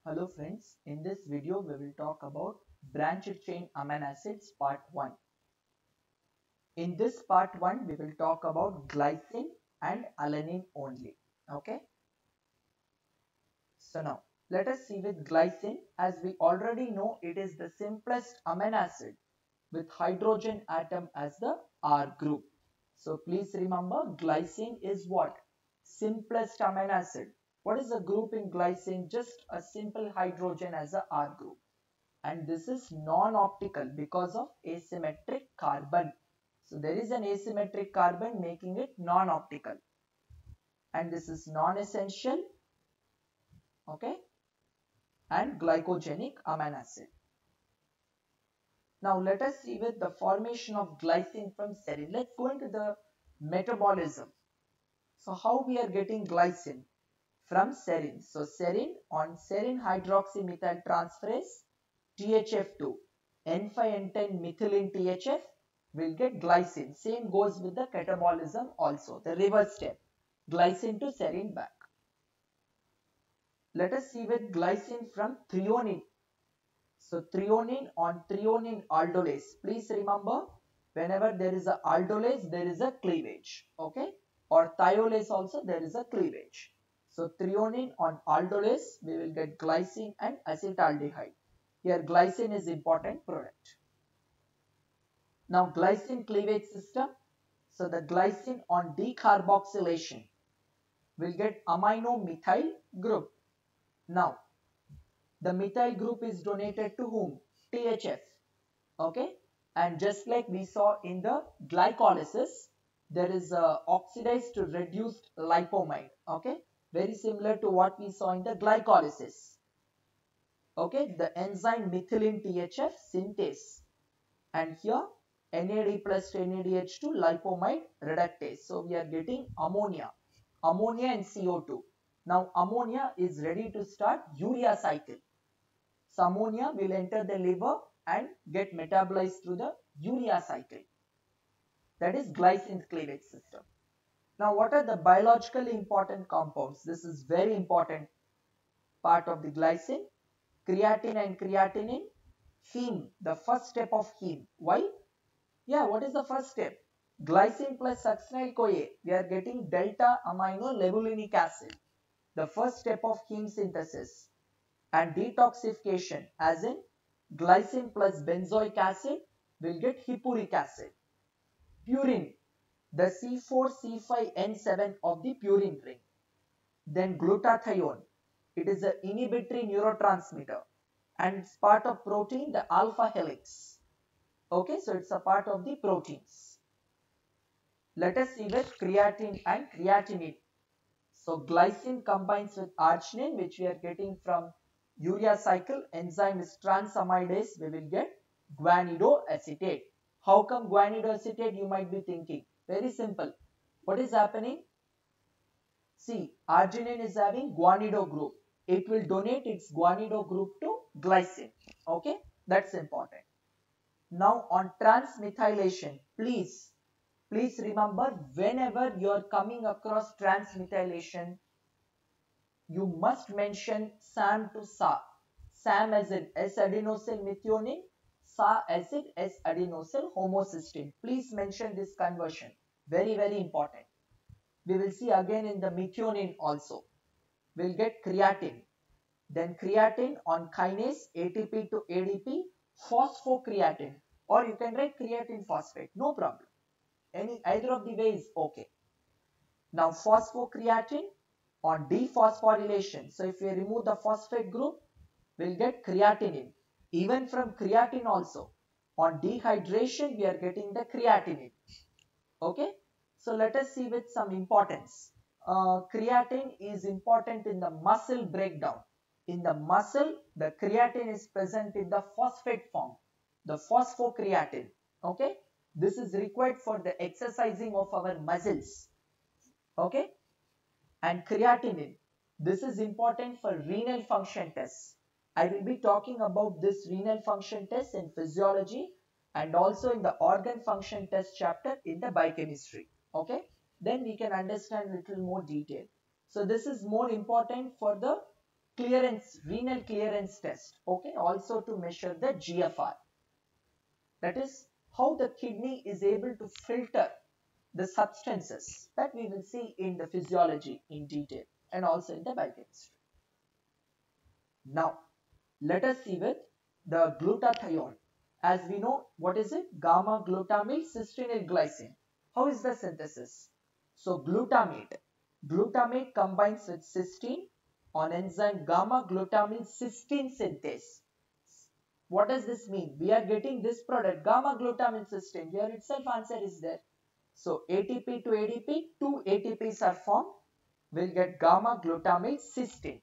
Hello friends, in this video we will talk about branched chain amino acids part 1. In this part 1 we will talk about glycine and alanine only. Okay. So now let us see with glycine. As we already know, it is the simplest amino acid with hydrogen atom as the R group. So please remember, glycine is what? Simplest amino acid. What is the group in glycine? Just a simple hydrogen as a R group. And this is non-optical because of asymmetric carbon. So there is an asymmetric carbon making it non-optical. And this is non-essential, okay, and glycogenic amino acid. Now let us see with the formation of glycine from serine. Let's go into the metabolism. So how we are getting glycine? From serine. So serine, on serine hydroxymethyl transferase, THF2, N5N10 methylene THF will get glycine. Same goes with the catabolism also, the reverse step, glycine to serine back. Let us see with glycine from threonine. So threonine, on threonine aldolase. Please remember, whenever there is a aldolase, there is a cleavage. Okay? Or thiolase also, there is a cleavage. So threonine on aldolase, we will get glycine and acetaldehyde. Here glycine is important product. Now glycine cleavage system. So the glycine on decarboxylation will get amino methyl group. Now the methyl group is donated to whom? THF. Okay. And just like we saw in the glycolysis, there is a oxidized to reduced lipomide. Okay. Very similar to what we saw in the glycolysis. Okay. The enzyme methylene THF synthase. And here NAD plus NADH2 lipomide reductase. So we are getting ammonia and CO2. Now ammonia is ready to start urea cycle. So ammonia will enter the liver and get metabolized through the urea cycle. That is glycine cleavage system. Now what are the biologically important compounds? This is very important part of the glycine. Creatine and creatinine. Heme, the first step of heme. Why? Yeah, what is the first step? Glycine plus succinyl-CoA. We are getting delta amino levulinic acid. The first step of heme synthesis. And detoxification, as in glycine plus benzoic acid will get hippuric acid. Purine, the C4C5N7 of the purine ring. Then glutathione, it is an inhibitory neurotransmitter and it's part of protein, the alpha helix. Okay, so it's a part of the proteins. Let us see with creatine and creatinine. So glycine combines with arginine, which we are getting from urea cycle. Enzyme is transamidase. We will get guanidoacetate. How come guanidoacetate, you might be thinking? Very simple. What is happening? See, arginine is having guanido group. It will donate its guanido group to glycine. Okay, that's important. Now on transmethylation, please remember, whenever you are coming across transmethylation, you must mention SAM to SA. SAM as in S-adenosyl methionine, SA as in S-adenosyl homocysteine. Please mention this conversion. Very, very important. We will see again in the methionine also. We'll get creatine. Then creatine on kinase, ATP to ADP, phosphocreatine. Or you can write creatine phosphate. No problem. Either of the way is okay. Now phosphocreatine on dephosphorylation. So if we remove the phosphate group, we'll get creatinine. Even from creatine also, on dehydration, we are getting the creatinine. Okay. So let us see with some importance. Creatine is important in the muscle breakdown. In the muscle, the creatine is present in the phosphate form, the phosphocreatine. Okay. This is required for the exercising of our muscles. Okay. And creatinine, this is important for renal function tests. I will be talking about this renal function test in physiology and also in the organ function test chapter in the biochemistry. Okay, then we can understand little more detail. So this is more important for the renal clearance test, okay, also to measure the GFR. That is how the kidney is able to filter the substances that we will see in the physiology in detail and also in the biochemistry. Now, let us see with the glutathione. As we know, what is it? Gamma glutamyl cystinyl glycine. How is the synthesis? So glutamate combines with cysteine on enzyme gamma glutamyl cysteine synthase. What does this mean? We are getting this product gamma glutamyl cysteine. Here itself answer is there. So ATP to ADP, two ATPs are formed. We'll get gamma glutamyl cysteine.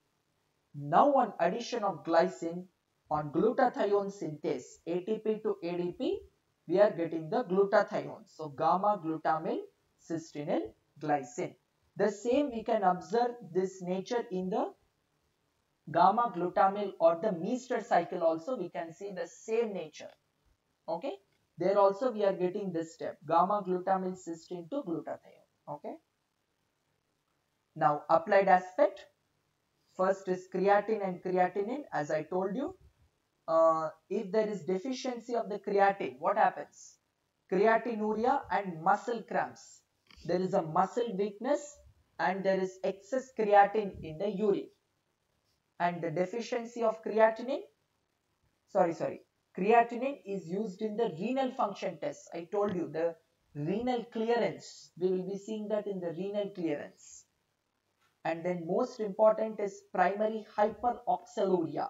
Now on addition of glycine on glutathione synthase, ATP to ADP, we are getting the glutathione. So gamma glutamyl cystinyl glycine. The same we can observe this nature in the gamma glutamyl or the Meester cycle also. We can see the same nature. Okay. There also we are getting this step, gamma glutamyl cysteine to glutathione. Okay. Now applied aspect. First is creatine and creatinine. As I told you, if there is deficiency of the creatine, what happens? Creatinuria and muscle cramps. There is a muscle weakness and there is excess creatine in the urine. And the deficiency of creatinine, creatinine is used in the renal function test. I told you the renal clearance. We will be seeing that in the renal clearance. And then most important is primary hyperoxaluria.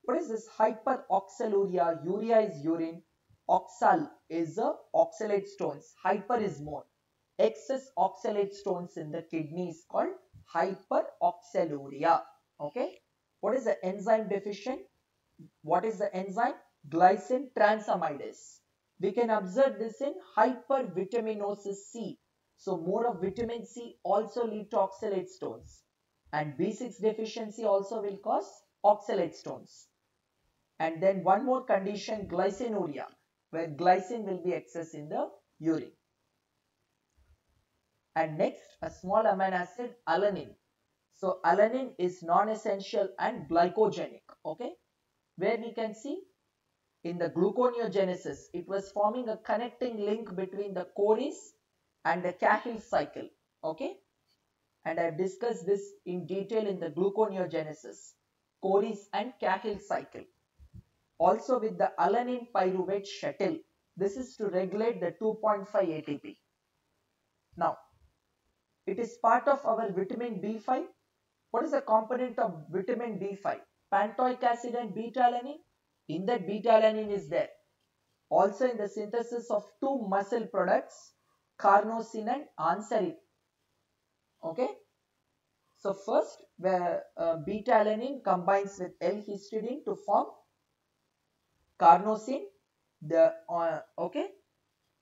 What is this hyperoxaluria? Urea is urine, oxal is oxalate stones, hyper is more. Excess oxalate stones in the kidney is called hyperoxaluria. Okay. What is the enzyme deficient? What is the enzyme? Glycine transaminase. We can observe this in hypervitaminosis C. So more of vitamin C also lead to oxalate stones. And B6 deficiency also will cause oxalate stones. And then one more condition, glycinuria, where glycine will be excess in the urine. And next, a small amino acid, alanine. So alanine is non-essential and glycogenic. Okay. Where we can see in the gluconeogenesis, it was forming a connecting link between the Cori's and the Cahill cycle. Okay. And I have discussed this in detail in the gluconeogenesis, Cori's and Cahill cycle. Also with the alanine pyruvate shuttle, this is to regulate the 2.5 ATP. Now, it is part of our vitamin B5. What is the component of vitamin B5? Pantoic acid and beta-alanine. In that beta-alanine is there. Also in the synthesis of two muscle products, carnosine and anserin. Okay. So first, where beta-alanine combines with L-histidine to form carnosine. Okay.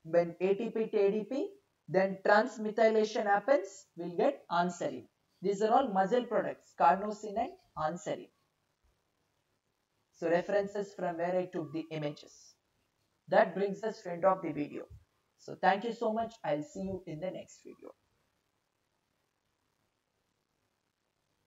When ATP to ADP, then transmethylation happens, we'll get anserin. These are all muscle products, carnosine and anserin. So references from where I took the images. That brings us to the end of the video. So thank you so much. I'll see you in the next video.